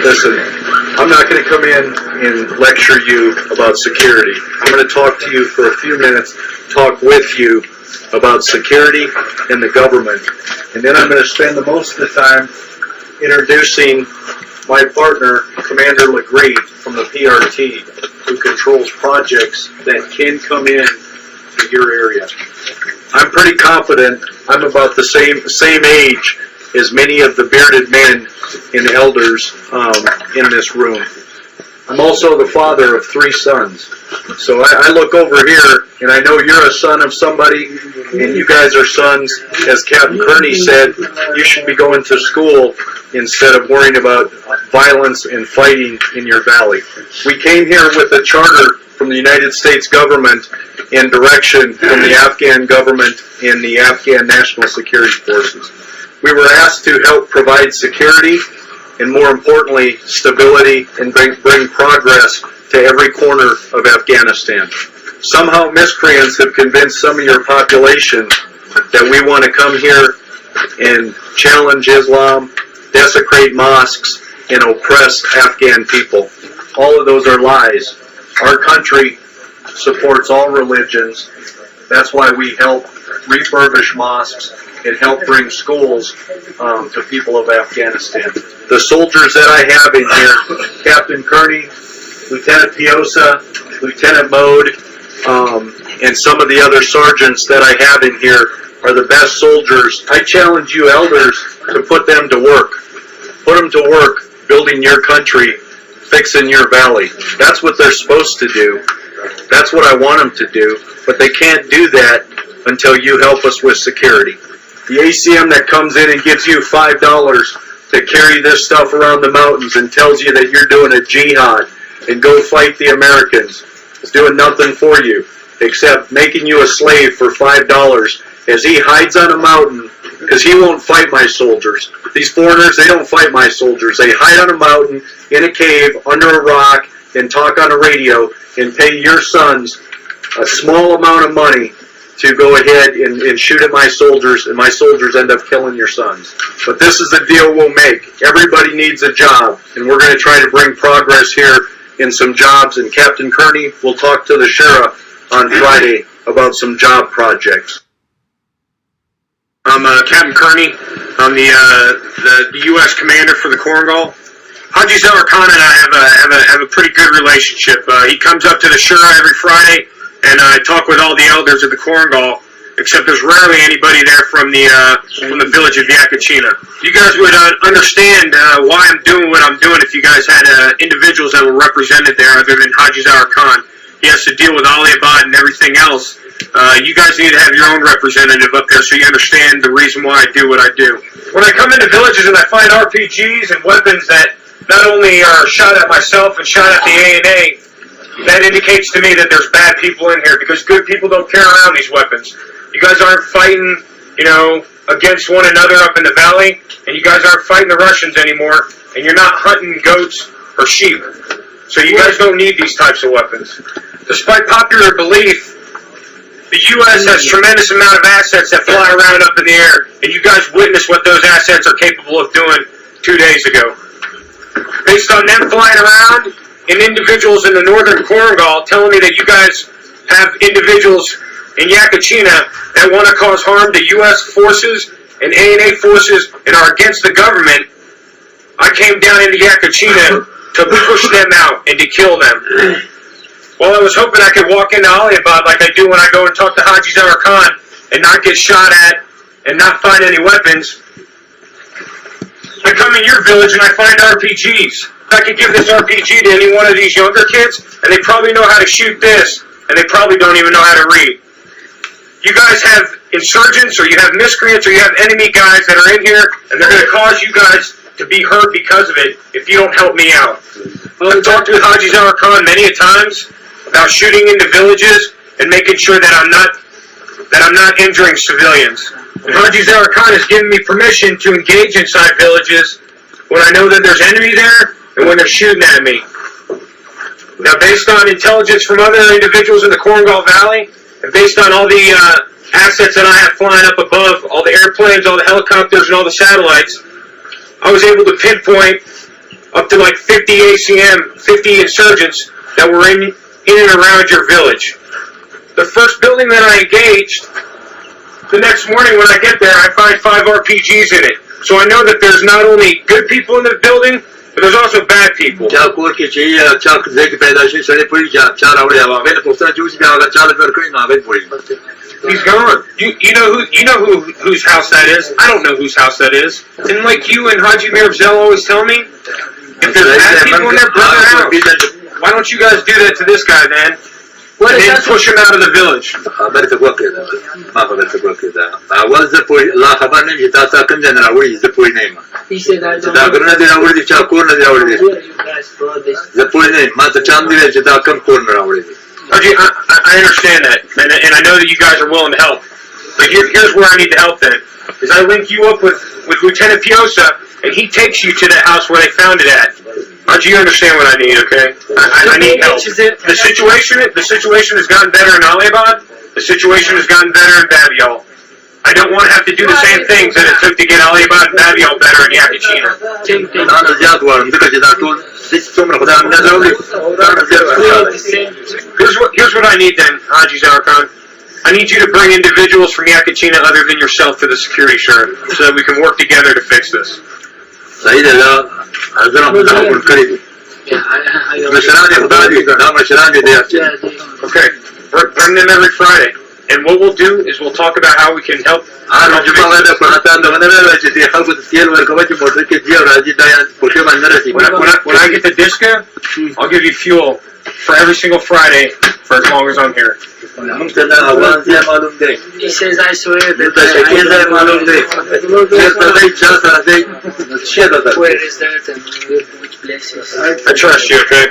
Listen, I'm not going to come in and lecture you about security. I'm going to talk to you for a few minutes, talk with you about security and the government. And then I'm going to spend the most of the time introducing my partner, Commander Legree from the PRT, who controls projects that can come in to your area. I'm pretty confident I'm about the same age as many of the bearded men and elders in this room. I'm also the father of 3 sons. So I look over here, and I know you're a son of somebody, and you guys are sons. As Captain Kearney said, you should be going to school instead of worrying about violence and fighting in your valley. We came here with a charter from the United States government and direction from the Afghan government and the Afghan National Security Forces. We were asked to help provide security and, more importantly, stability and bring progress to every corner of Afghanistan. Somehow miscreants have convinced some of your population that we want to come here and challenge Islam, desecrate mosques, and oppress Afghan people. All of those are lies. Our country supports all religions. That's why we help refurbish mosques and help bring schools to people of Afghanistan. The soldiers that I have in here, Captain Kearney, Lieutenant Piosa, Lieutenant Mode, and some of the other sergeants that I have in here are the best soldiers. I challenge you elders to put them to work. Put them to work building your country, fixing your valley. That's what they're supposed to do. That's what I want them to do. But they can't do that until you help us with security. The ACM that comes in and gives you $5 to carry this stuff around the mountains and tells you that you're doing a jihad and go fight the Americans is doing nothing for you except making you a slave for $5 as he hides on a mountain, because he won't fight my soldiers. These foreigners, they don't fight my soldiers. They hide on a mountain, in a cave, under a rock, and talk on a radio and pay your sons a small amount of money to go ahead and shoot at my soldiers, and my soldiers end up killing your sons. But this is the deal we'll make. Everybody needs a job, and we're going to try to bring progress here in some jobs. And Captain Kearney will talk to the sheriff on Friday about some job projects. I'm Captain Kearney. I'm the U.S. commander for the Korengal. Haji Khan and I have a pretty good relationship. He comes up to the Shura every Friday, and I talk with all the elders of the Korengal, except there's rarely anybody there from the village of Yakachina. You guys would understand why I'm doing what I'm doing if you guys had individuals that were represented there other than Haji Khan. He has to deal with Aliabad and everything else. You guys need to have your own representative up there so you understand the reason why I do what I do. When I come into villages and I find RPGs and weapons that not only are shot at myself and shot at the ANA, that indicates to me that there's bad people in here, because good people don't carry around these weapons. You guys aren't fighting, against one another up in the valley, and you guys aren't fighting the Russians anymore, and you're not hunting goats or sheep. So you guys don't need these types of weapons. Despite popular belief, the U.S. has a tremendous amount of assets that fly around up in the air, and you guys witnessed what those assets are capable of doing 2 days ago. Based on them flying around, and individuals in the northern Korengal telling me that you guys have individuals in Yakachina that want to cause harm to U.S. forces and ANA forces and are against the government, I came down into Yakachina to push them out and to kill them. Well, I was hoping I could walk into Aliabad like I do when I go and talk to Haji Khan and not get shot at and not find any weapons. I come in your village and I find RPGs. I could give this RPG to any one of these younger kids, and they probably know how to shoot this, and they probably don't even know how to read. You guys have insurgents, or you have miscreants, or you have enemy guys that are in here, and they're going to cause you guys to be hurt because of it if you don't help me out. I've talked with Haji Khan many a times about shooting into villages and making sure that I'm not injuring civilians. And Haji Khan has given me permission to engage inside villages when I know that there's enemy there and when they're shooting at me. Now, based on intelligence from other individuals in the Korengal Valley, and based on all the assets that I have flying up above, all the airplanes, all the helicopters, and all the satellites, I was able to pinpoint up to like 50 ACM, 50 insurgents that were in and around your village. The first building that I engaged, the next morning when I get there, I find 5 RPGs in it. So I know that there's not only good people in the building, but there's also bad people. He's gone. You know whose house that is. I don't know whose house that is. And like you and Haji Mirabzel always tell me, if there's bad people in their brother house, why don't you guys do that to this guy, man? And then push him out of the village. He said, I don't I understand that, and I know that you guys are willing to help. But here's where I need to help then, is I link you up with Lieutenant Piosa, and he takes you to the house where they found it at. Do you understand what I need, okay? I need help. The situation has gotten better in Alibad. The situation has gotten better in Babiol. I don't want to have to do the same things that it took to get Alibad and Babiol better in Yakachina. Here's what I need then, Haji Zarkan. I need you to bring individuals from Yakachina other than yourself to the security sheriff so that we can work together to fix this. Okay. Bring them every Friday. And what we'll do is we'll talk about how we can help. When I get the Diska, I'll give you fuel for every single Friday for as long as I'm here. He says, I swear that where is that and which places? I trust you, okay?